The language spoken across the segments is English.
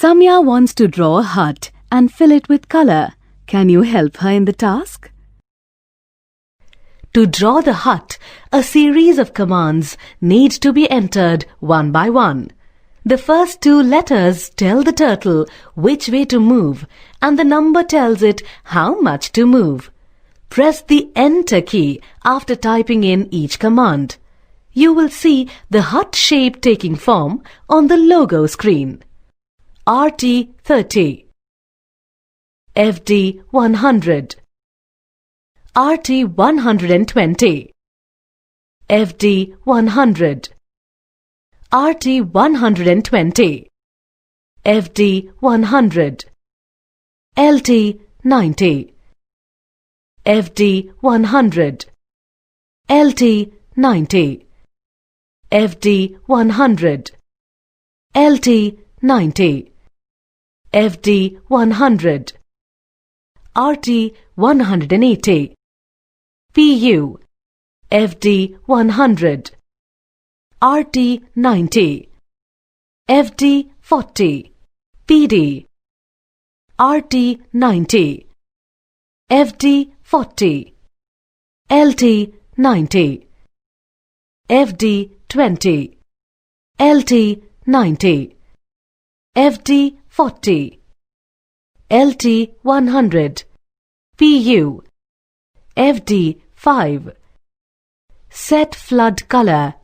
Samya wants to draw a hut and fill it with color. Can you help her in the task? To draw the hut, a series of commands need to be entered one by one. The first two letters tell the turtle which way to move, and the number tells it how much to move. Press the Enter key after typing in each command. You will see the hut shape taking form on the logo screen. RT 30, FD 100, RT 120, FD 100, RT 120, FD 100, LT 90, FD 100, LT 90, FD 100, LT 90, FD 100, RT 180, PU, FD 100, RT 90, FD 40, PD, RT 90, FD 40, LT 90, FD 20, LT 90, FD 40, LT 100, PU, FD 5. Set flood color,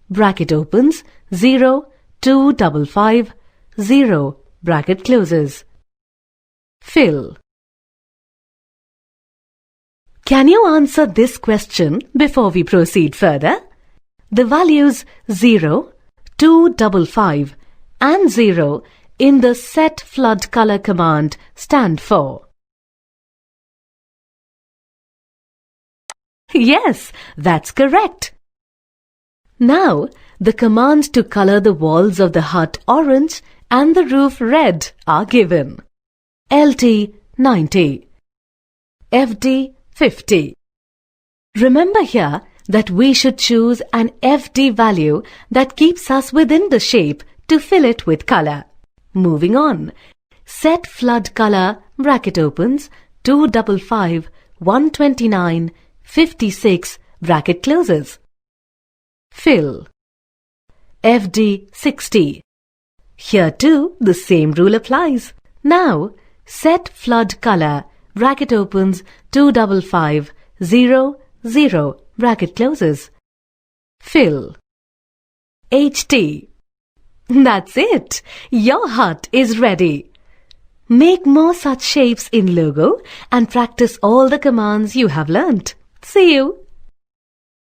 bracket opens, 0, 255, 0, bracket closes. Fill. Can you answer this question before we proceed further? The values 0, 255 and 0 in the Set Flood Color command stand for? Yes, that's correct. Now, the commands to color the walls of the hut orange and the roof red are given. LT 90, FD 50. Remember here that we should choose an FD value that keeps us within the shape to fill it with color. Moving on. Set flood color, bracket opens, 255, 129, 56, bracket closes. Fill. FD 60. Here too, the same rule applies. Now, set flood color, bracket opens, 255, 0, 0, bracket closes. Fill. HT. That's it. Your hut is ready. Make more such shapes in logo and practice all the commands you have learnt. See you.